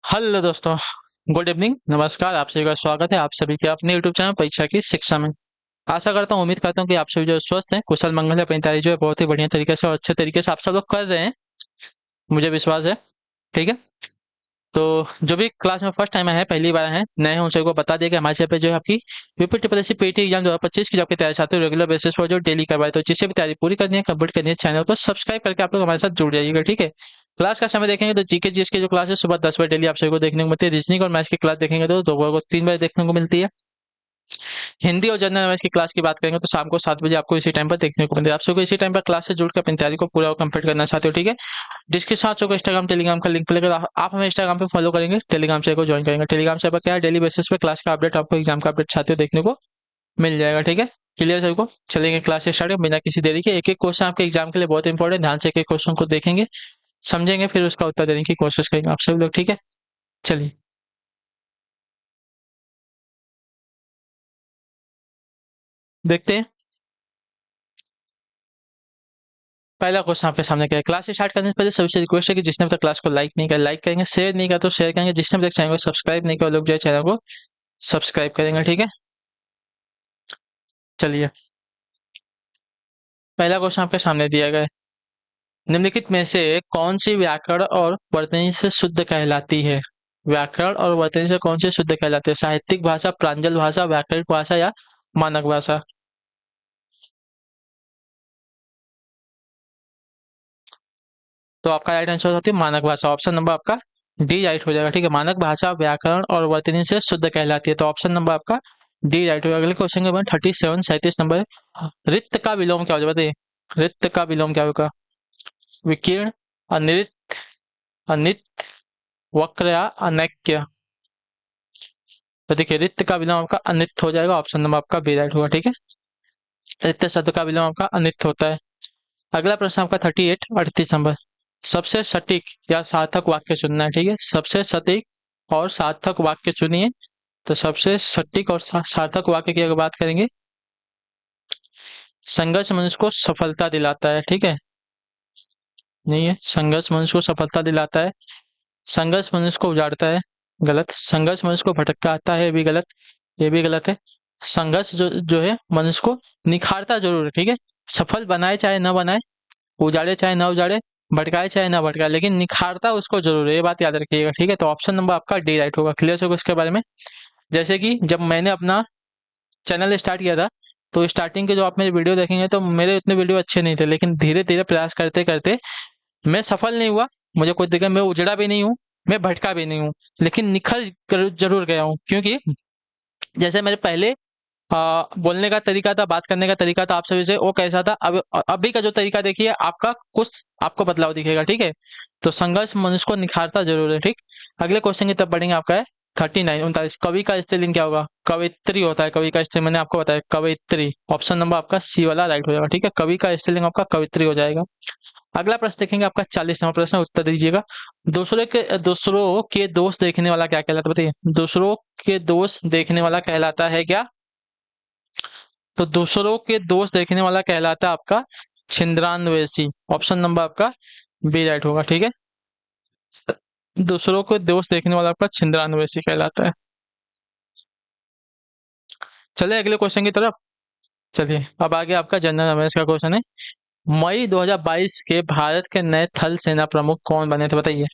Hello दोस्तों। Good evening, नमस्कार। आप सभी का स्वागत है आप सभी के अपने यूट्यूब चैनल परीक्षा की शिक्षा में। आशा करता हूँ, उम्मीद करता हूँ कि आप सभी जो स्वस्थ हैं, कुशल मंगल है, अपनी तैयारी जो है बहुत ही बढ़िया तरीके से और अच्छे तरीके से आप सब लोग कर रहे हैं, मुझे विश्वास है। ठीक है। तो जो भी क्लास में फर्स्ट टाइम आए हैं, पहली बार आए हैं, नए हैं, उन सभी को बता दिया कि हमारे चैनल पे जो है आपकी UP triple S C PT exam 2025 की जो आपकी तैयारी चाहते हो रेगुलर बेसिस पर जो डेली करवाए, तो जिससे भी तैयारी पूरी करनी है, कंप्लीट करनी है, चैनल को सब्सक्राइब करके आप लोग हमारे साथ जुड़ जाइएगा। ठीक है। क्लास का समय देखेंगे तो जीके जीएस की जो क्लास है सुबह 10 बजे डेली आप सभी को देखने को मिलती है। रीजनिंग और मैथ्स की क्लास देखेंगे तो दोपहर को 3 बजे देखने को मिलती है। हिंदी और जनरल नॉलेज की क्लास की बात करेंगे तो शाम को 7 बजे आपको इसी टाइम पर देखने को मिलती है। आप सबको इसी टाइम पर क्लास से जुड़कर अपनी तैयारी को पूरा कंप्लीट करना चाहते हो। ठीक है। डिस्क्रिप्शन आपको इंस्टाग्राम टेलीग्राम का लिंक मिलेगा, आप हमें इंस्टाग्राम पे फॉलो करेंगे, टेलीग्राम से को ज्वाइन करेंगे। टेलीग्राम से क्या है, डेली बेसिस पे क्लास का अपडेट, आपको एग्जाम का अपडेट चाहते हो देखने को मिल जाएगा। ठीक है। क्लियर सभी को। चलेंगे क्लास से स्टार्ट बिना किसी देरी के। एक एक क्वेश्चन आपके एग्जाम के लिए बहुत इंपॉर्टेंट, ध्यान से एक एक क्वेश्चन को देखेंगे, समझेंगे, फिर उसका उत्तर देने की कोशिश करेंगे आप सभी लोग। ठीक है। चलिए देखते हैं। पहला क्वेश्चन आपके सामने क्या है। क्लास स्टार्ट करने से पहले सबसे रिक्वेस्ट है कि जिसने अब तक क्लास को लाइक नहीं किया लाइक करेंगे, शेयर नहीं किया तो शेयर करेंगे, जिसने अब तक चैनल को सब्सक्राइब नहीं किया वो लोग जो है चैनल को सब्सक्राइब करेंगे। ठीक है। चलिए पहला क्वेश्चन आपके सामने दिया गया है। निम्नलिखित में से कौन सी व्याकरण और वर्तनी से शुद्ध कहलाती है। व्याकरण और वर्तनी से कौन सी शुद्ध कहलाती है। साहित्यिक भाषा, प्रांजल भाषा, व्याकरणिक भाषा या मानक भाषा। तो आपका राइट आंसर होती है मानक भाषा। ऑप्शन नंबर आपका डी राइट हो जाएगा। ठीक है। मानक भाषा व्याकरण और वर्तनी से शुद्ध कहलाती है, तो ऑप्शन नंबर आपका डी राइट हो जाएगा। अगले क्वेश्चन के बाद 37 नंबर। रिक्त का विलोम क्या होगा बताइए। रिक्त का विलोम क्या होगा। विकीर्ण, अनिरिक्त, अनित, वक्र या अनैक्य। तो देखिए रिक्त का विलोम आपका अनित हो जाएगा। ऑप्शन नंबर आपका बी राइट होगा। ठीक है। रिक्त शब्द का विलोम आपका अनित होता है। अगला प्रश्न आपका 38 नंबर। सबसे सटीक या सार्थक वाक्य चुनना है। ठीक है। सबसे सटीक और सार्थक वाक्य चुनिए। तो सबसे सटीक और सार्थक वाक्य की अगर बात करेंगे, संघर्ष मनुष्य को सफलता दिलाता है। ठीक है। नहीं है, संघर्ष मनुष्य को सफलता दिलाता है। संघर्ष मनुष्य को उजाड़ता है, गलत। संघर्ष मनुष्य को भटकाता है, ये भी गलत। ये भी गलत है। संघर्ष जो जो है मनुष्य को निखारता जरूर है। ठीक है। सफल बनाए चाहे न बनाए, उजाड़े चाहे ना उजाड़े, भटकाए चाहे ना भटकाए, लेकिन निखारता उसको जरूर है, ये बात याद रखिएगा। ठीक है। तो ऑप्शन नंबर आपका डी राइट होगा। क्लियर होगा इसके बारे में। जैसे कि जब मैंने अपना चैनल स्टार्ट किया था, तो स्टार्टिंग के जो आप मेरे वीडियो देखेंगे तो मेरे उतने वीडियो अच्छे नहीं थे, लेकिन धीरे धीरे प्रयास करते करते मैं सफल नहीं हुआ। मुझे कोई दिक्कत, मैं उजड़ा भी नहीं हूँ, मैं भटका भी नहीं हूँ, लेकिन निखर जरूर गया हूँ। क्योंकि जैसे मेरे पहले बोलने का तरीका था, बात करने का तरीका था आप सभी से, वो कैसा था, अब अभी का जो तरीका देखिए आपका कुछ आपको बदलाव दिखेगा। ठीक है। तो संघर्ष मनुष्य को निखारता जरूर है। ठीक। अगले क्वेश्चन की तरफ बढ़ेंगे। आपका है 39 कवि का स्त्रीलिंग क्या होगा। कवित्री होता है कवि का स्त्री, मैंने आपको बताया कवित्री। ऑप्शन नंबर आपका सी वाला राइट हो जाएगा। ठीक है। कवि का स्त्रीलिंग आपका कवित्री हो जाएगा। अगला प्रश्न देखेंगे आपका 40 नंबर प्रश्न, उत्तर दीजिएगा। दूसरों के दोष देखने वाला क्या कहलाता है बताइए। दूसरों के दोष देखने वाला कहलाता है क्या। तो दूसरों के दोष देखने वाला कहलाता है आपका छिंद्रान्वेषी। ऑप्शन नंबर आपका बी राइट होगा। ठीक है। दूसरों के दोष देखने वाला आपका छिंद्रान्वेषी कहलाता है। चलिए अगले क्वेश्चन की तरफ। चलिए अब आगे आपका जनरल अवेयरनेस का क्वेश्चन है। मई 2022 के भारत के नए थल सेना प्रमुख कौन बने थे बताइए।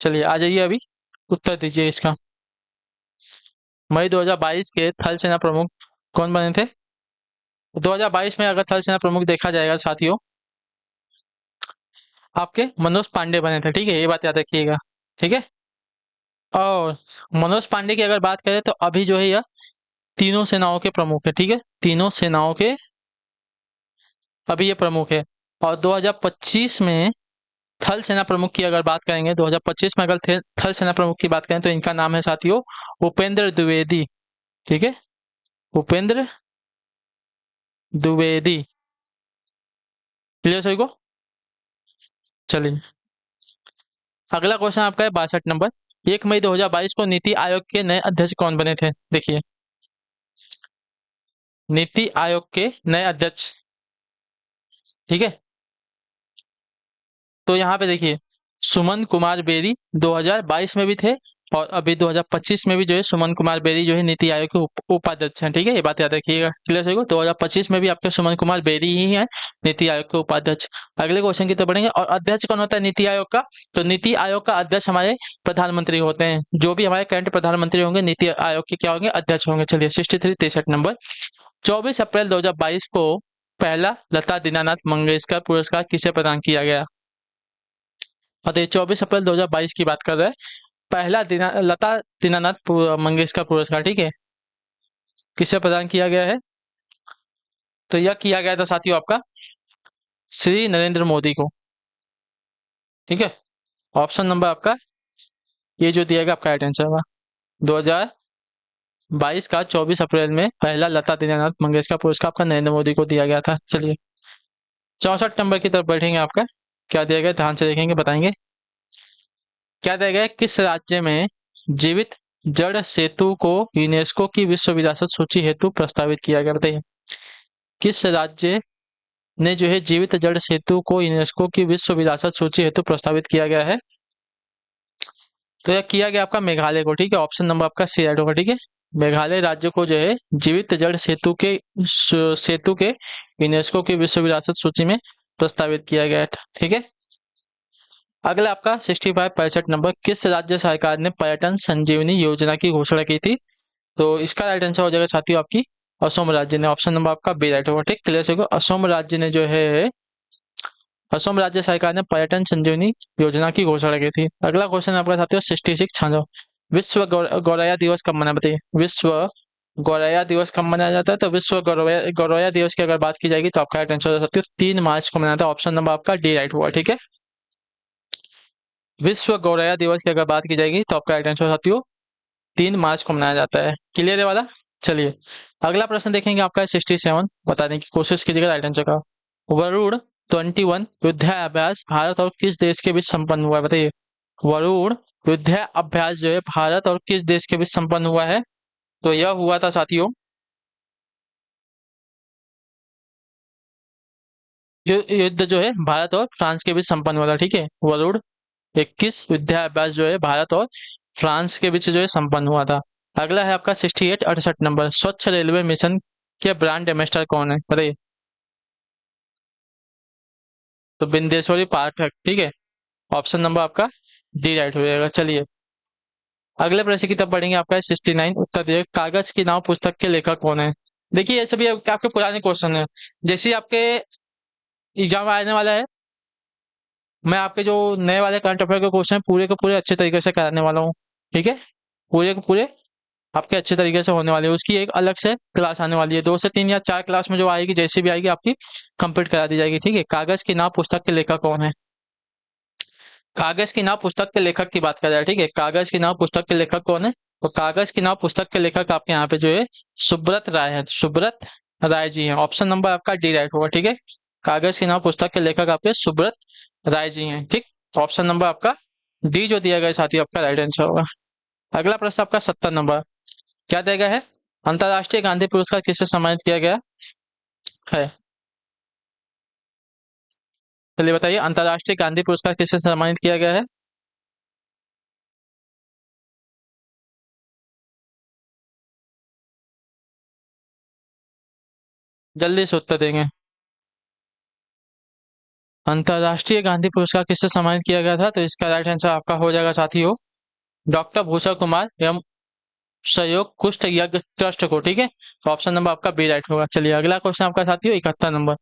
चलिए आ जाइए अभी, उत्तर दीजिए इसका। मई 2022 के थल सेना प्रमुख कौन बने थे। 2022 में अगर थल सेना प्रमुख देखा जाएगा साथियों, आपके मनोज पांडे बने थे। ठीक है। ये बात याद रखिएगा। ठीक है। और मनोज पांडे की अगर बात करें तो अभी जो है यह तीनों सेनाओं के प्रमुख है। ठीक है। तीनों सेनाओं के अभी ये प्रमुख है। और 2025 में थल सेना प्रमुख की अगर बात करेंगे, 2025 में अगर थल सेना प्रमुख की बात करें तो इनका नाम है साथियों उपेंद्र द्विवेदी। ठीक है। उपेंद्र द्विवेदी। क्लियर सभी को। चलिए अगला क्वेश्चन आपका है 62 नंबर। 1 मई 2022 को नीति आयोग के नए अध्यक्ष कौन बने थे देखिए। नीति आयोग के नए अध्यक्ष। ठीक है। तो यहाँ पे देखिए, सुमन कुमार बेरी 2022 में भी थे और अभी 2025 में भी जो है सुमन कुमार बेरी जो है नीति आयोग के उपाध्यक्ष हैं। ठीक है, ये बात याद रखिएगा। क्लियर है? 2025 में भी आपके सुमन कुमार बेरी ही हैं नीति आयोग के उपाध्यक्ष। अगले क्वेश्चन की तरफ बढ़ेंगे। और अध्यक्ष कौन होता है नीति आयोग का? तो नीति आयोग का अध्यक्ष हमारे प्रधानमंत्री होते हैं। जो भी हमारे करंट प्रधानमंत्री होंगे नीति आयोग के क्या होंगे? अध्यक्ष होंगे। चलिए 63 नंबर। 24 अप्रैल 2022 को पहला लता दीनानाथ मंगेशकर पुरस्कार किसे प्रदान किया गया? और ये 24 अप्रैल 2022 की बात कर रहे हैं। पहला लता दीनानाथ मंगेशकर पुरस्कार, ठीक है, किसे प्रदान किया गया है? तो यह किया गया था साथियों आपका श्री नरेंद्र मोदी को। ठीक है, ऑप्शन नंबर आपका ये जो दिया गया आपका राइट आंसर होगा। 2022 का 24 अप्रैल में पहला लता दीनानाथ मंगेशकर पुरस्कार आपका नरेंद्र मोदी को दिया गया था। चलिए 64 नंबर की तरफ बैठेंगे। आपका क्या दिया गया, ध्यान से देखेंगे, बताएंगे। क्या दिया गया है? किस राज्य में जीवित जड़ सेतु को यूनेस्को की विश्व विरासत सूची हेतु प्रस्तावित किया गया? बताइए किस राज्य ने जो है जीवित जड़ सेतु को यूनेस्को की विश्व विरासत सूची हेतु प्रस्तावित किया गया है? तो यह किया गया आपका मेघालय को। ठीक है, ऑप्शन नंबर आपका सी राइट होगा। ठीक है, मेघालय राज्य को जो है जीवित जड़ सेतु के यूनेस्को की विश्व विरासत सूची में प्रस्तावित किया गया है। ठीक है, अगला आपका 65 नंबर। किस राज्य सरकार ने पर्यटन संजीवनी योजना की घोषणा की थी? तो इसका राइट आंसर हो जाएगा साथियों आपकी असम राज्य ने। ऑप्शन नंबर आपका बी राइट होगा। ठीक, क्लियर होगा। असम राज्य ने जो है असम राज्य सरकार ने पर्यटन संजीवनी योजना की घोषणा की थी। अगला क्वेश्चन आपका साथियों 66 छानो। विश्व गौरैया दिवस कब मनाया? बताइए विश्व गौरैया दिवस कब मनाया जाता है? तो विश्व गौरैया दिवस की अगर बात की जाएगी तो आपका राइट आंसर हो सकती है 3 मार्च को मनाया था। ऑप्शन नंबर आपका डी राइट हुआ। ठीक है, विश्व गौरैया दिवस की अगर बात की जाएगी तो आपका राइट आंसर साथियों 3 मार्च को मनाया जाता है। क्लियर है वाला? चलिए अगला प्रश्न देखेंगे आपका 67। बताने की कोशिश कीजिएगा राइट आंसर का। वरुण 21 युद्धाभ्यास भारत और किस देश के बीच संपन्न हुआ है? बताइए वरुण युद्धाभ्यास जो है भारत और किस देश के बीच संपन्न हुआ है? तो यह हुआ था साथियों युद्ध जो है भारत और फ्रांस के बीच संपन्न हुआ था। ठीक है, वरुण 21 युद्धाभ्यास जो है भारत और फ्रांस के बीच जो है संपन्न हुआ था। अगला है आपका 68 नंबर। स्वच्छ रेलवे मिशन के ब्रांड एम्बेसडर कौन है? बताइए। तो बिंदेश्वरी पाठक। ठीक है, ऑप्शन नंबर आपका डी राइट हो जाएगा। चलिए अगले प्रश्न की तरफ बढ़ेंगे। आपका 69 उत्तर दिए कागज की नाव पुस्तक के लेखक कौन है? देखिए ये सभी आपके पुराने क्वेश्चन है। जैसे ही आपके एग्जाम आने वाला है मैं आपके जो नए वाले करंट अफेयर के क्वेश्चन पूरे के पूरे अच्छे तरीके से कराने वाला हूँ। ठीक है, पूरे के पूरे आपके अच्छे तरीके से होने वाले हैं। उसकी एक अलग से क्लास आने वाली है। 2 से 3 या 4 क्लास में जो आएगी जैसी भी आएगी आपकी कंप्लीट करा दी जाएगी। ठीक है, कागज की नाव पुस्तक के लेखक कौन है? कागज की नाव पुस्तक के लेखक की बात कर रहा है। ठीक है, कागज की नाव पुस्तक के लेखक कौन है? तो कागज की नाव पुस्तक के लेखक आपके यहाँ पे जो है सुब्रत राय है। सुब्रत राय जी हैं। ऑप्शन नंबर आपका डी राइट होगा। ठीक है, कागज की नाव पुस्तक के लेखक आपके सुब्रत राय जी हैं। ठीक, ऑप्शन नंबर आपका डी जो दिया गया है साथी आपका राइट आंसर होगा। अगला प्रश्न आपका 70 नंबर। क्या दिया गया है? अंतरराष्ट्रीय गांधी पुरस्कार किससे सम्मानित किया गया है? चलिए बताइए अंतरराष्ट्रीय गांधी पुरस्कार किससे सम्मानित किया गया है? जल्दी से उत्तर देंगे। अंतरराष्ट्रीय गांधी पुरस्कार किससे सम्मानित किया गया था? तो इसका राइट आंसर आपका हो जाएगा साथियों डॉक्टर भूषण कुमार एवं सहयोग कुष्ठ यज्ञ ट्रस्ट को। ठीक है, तो ऑप्शन नंबर आपका बी राइट होगा। चलिए अगला क्वेश्चन आपका साथियों 71 नंबर।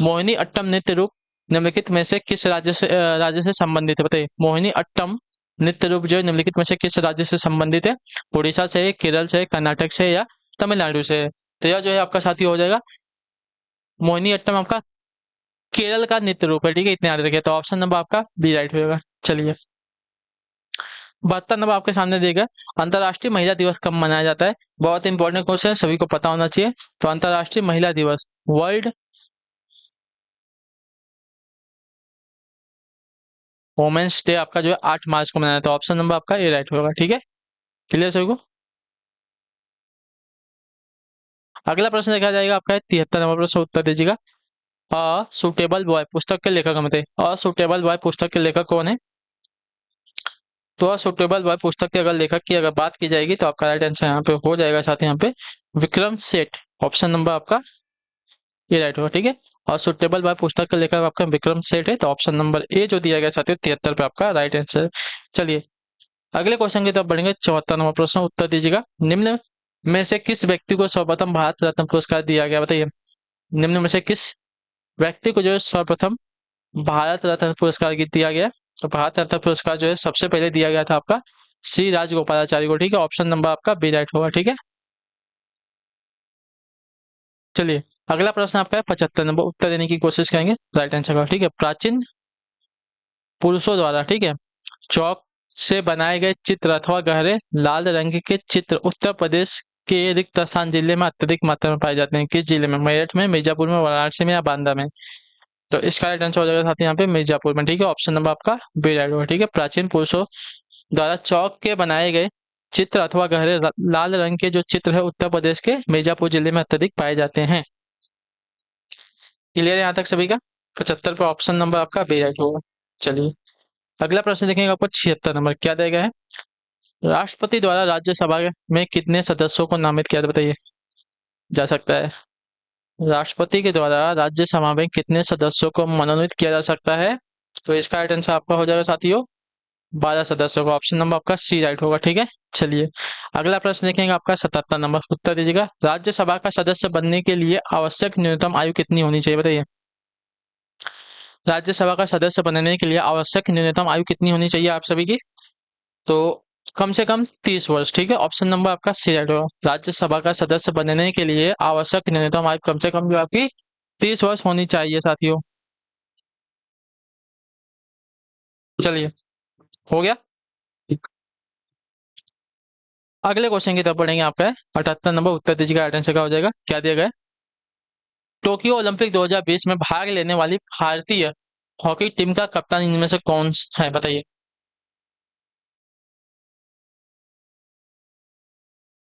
मोहिनी अट्टम नृत्य रूप निम्नलिखित में से किस राज्य से संबंधित है? बताइए मोहिनी अट्टम नृत्य रूप जो है निम्नलिखित में से किस राज्य से संबंधित है? उड़ीसा से, केरल से, कर्नाटक से या तमिलनाडु से? तो यह जो है आपका साथी हो जाएगा मोहिनी अट्टम आपका केरल का नृत्य रूप है। ठीक है, इतने याद रखिए। तो ऑप्शन नंबर आपका बी राइट होगा। चलिए 72 नंबर आपके सामने दिए गए। अंतर्राष्ट्रीय महिला दिवस कब मनाया जाता है? बहुत इंपॉर्टेंट क्वेश्चन है, सभी को पता होना चाहिए। तो अंतर्राष्ट्रीय महिला दिवस वर्ल्ड वोमेन्स डे आपका जो है 8 मार्च को मनाया जाता है। ऑप्शन नंबर आपका ए राइट होगा। ठीक है, क्लियर सभी को। अगला प्रश्न देखा जाएगा आपका 73 नंबर प्रश्न उत्तर दीजिएगा। अ सुटेबल बॉय पुस्तक के लेखक हम थे। अ सुटेबल बॉय पुस्तक के लेखक कौन है? तो अ सुटेबल बॉय पुस्तक के अगर लेखक की अगर बात की जाएगी तो आपका राइट आंसर यहाँ पे हो जाएगा साथ यहाँ पे विक्रम सेठ। ऑप्शन नंबर आपका ये राइट होगा, ठीक है। और सुटेबल बॉय पुस्तक के लेखक आपका विक्रम सेठ है, तो ऑप्शन नंबर ए जो दिया गया साथियों 73 पे आपका राइट आंसर। चलिए अगले क्वेश्चन की तरफ बढ़ेंगे। 74 नंबर प्रश्न उत्तर दीजिएगा। निम्न में से किस व्यक्ति को सर्वप्रथम भारत रत्न पुरस्कार दिया गया, बताइए। निम्न में से किस व्यक्ति को जो है सर्वप्रथम भारत रत्न पुरस्कार दिया गया? तो भारत रत्न पुरस्कार जो है सबसे पहले दिया गया था आपका श्री राजगोपालाचारी को, ठीक है। ऑप्शन नंबर आपका बी राइट होगा, ठीक है। चलिए अगला प्रश्न आपका है 75 नंबर, उत्तर देने की कोशिश करेंगे राइट आंसर का, ठीक है। प्राचीन पुरुषों द्वारा, ठीक है, चौक से बनाए गए चित्र अथवा गहरे लाल रंग के चित्र उत्तर प्रदेश के रिक्त स्थान जिले में अत्यधिक मात्रा में पाए जाते हैं। किस जिले में? मेरठ में, मिर्जापुर में, वाराणसी में या बांदा में? तो इसका राइट आंसर हो जाएगा साथ यहाँ पे मिर्जापुर में, ठीक है। ऑप्शन नंबर आपका बी राइट होगा, ठीक है। प्राचीन पुरुषों द्वारा चौक के बनाए गए चित्र अथवा गहरे लाल रंग के जो चित्र है उत्तर प्रदेश के मिर्जापुर जिले में अत्यधिक पाए जाते हैं। क्लियर है यहाँ तक सभी का? 75 पे ऑप्शन नंबर आपका बी राइट होगा। चलिए अगला प्रश्न देखेंगे आपको 76 नंबर, क्या दिया गया है? राष्ट्रपति द्वारा राज्यसभा में कितने सदस्यों को नामित किया बताइए जा सकता है? राष्ट्रपति के द्वारा राज्यसभा में कितने सदस्यों को मनोनीत किया जा सकता है? तो इसका राइट आंसर आपका हो जाएगा साथियों 12 सदस्यों को। ऑप्शन नंबर आपका सी राइट होगा, ठीक है। चलिए अगला प्रश्न देखेंगे आपका 77 नंबर, उत्तर दीजिएगा। राज्यसभा का सदस्य बनने के लिए आवश्यक न्यूनतम आयु कितनी होनी चाहिए बताइए? राज्यसभा का सदस्य बनने के लिए आवश्यक न्यूनतम आयु कितनी होनी चाहिए आप सभी की? तो कम से कम 30 वर्ष, ठीक है। ऑप्शन नंबर आपका सी राइट होगा। राज्यसभा का सदस्य बनने के लिए आवश्यक न्यूनतम आयु कम से कम जो आपकी 30 वर्ष होनी चाहिए साथियों। चलिए हो गया। अगले क्वेश्चन की तरफ बढ़ेंगे आपका 78 नंबर, उत्तर दीजिएगा राइट आंसर क्या हो जाएगा? क्या दिया गया है? टोक्यो ओलंपिक 2020 में भाग लेने वाली भारतीय हॉकी टीम का कप्तान इनमें से कौन है बताइए?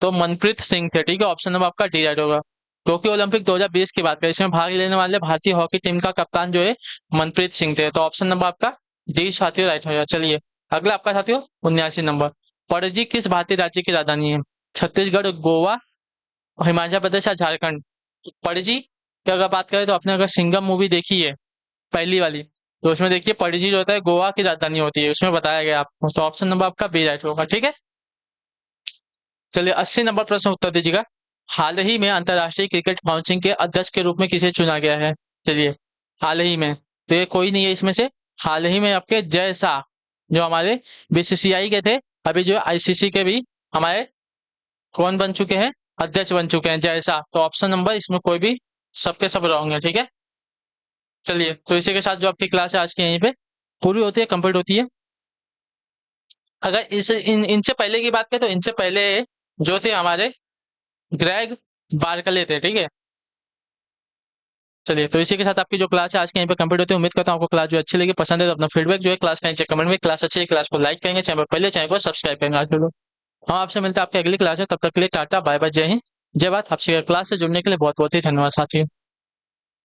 तो मनप्रीत सिंह थे, ठीक है। ऑप्शन नंबर आपका डी राइट होगा। टोक्यो ओलंपिक 2020 की बात करें, इसमें भाग लेने वाले भारतीय हॉकी टीम का कप्तान जो है मनप्रीत सिंह थे, तो ऑप्शन नंबर आपका डी साथियों राइट होगा। चलिए अगला आपका साथियों 79 नंबर, पणजी किस भारतीय राज्य की राजधानी है? छत्तीसगढ़, गोवा, हिमाचल प्रदेश या झारखंड? पणजी की अगर बात करें तो आपने अगर सिंघम मूवी देखी है पहली वाली, तो उसमें देखिए पणजी जो होता है गोवा की राजधानी होती है, उसमें बताया गया आपको। तो ऑप्शन नंबर आपका बी राइट होगा, ठीक है। चलिए 80 नंबर प्रश्न उत्तर दीजिएगा। हाल ही में अंतरराष्ट्रीय क्रिकेट काउंसिल के अध्यक्ष के रूप में किसे चुना गया है? चलिए हाल ही में, तो ये कोई नहीं है इसमें से। हाल ही में आपके जय शाह जो हमारे बीसीसीआई के थे, अभी जो आईसीसी के भी हमारे कौन बन चुके हैं? अध्यक्ष बन चुके हैं, जय शाह। तो ऑप्शन नंबर इसमें कोई भी सबके सब रॉन्ग है, ठीक है। चलिए तो इसी के साथ जो आपकी क्लास है आज की यहीं पे पूरी होती है, कंप्लीट होती है। अगर इनसे पहले की बात करें तो इनसे पहले जो थे हमारे ग्रेग बार्कले थे, ठीक है। चलिए तो इसी के साथ आपकी जो क्लास है आज के यहीं पे कंप्लीट होती है। उम्मीद करता हूँ आपको क्लास जो अच्छी लगी, पसंद है तो अपना फीडबैक जो है क्लास का नीचे कमेंट में, क्लास अच्छी है क्लास को लाइक करेंगे, चैनल पर पहले चैनल को सब्सक्राइब करेंगे। आज हम आपसे मिलते हैं आपकी अगली क्लास है, तब तक के लिए टाटा बाय बाय, जय हिंद जय भारत। आपसे क्लास से जुड़ने के लिए बहुत बहुत ही धन्यवाद साथियों।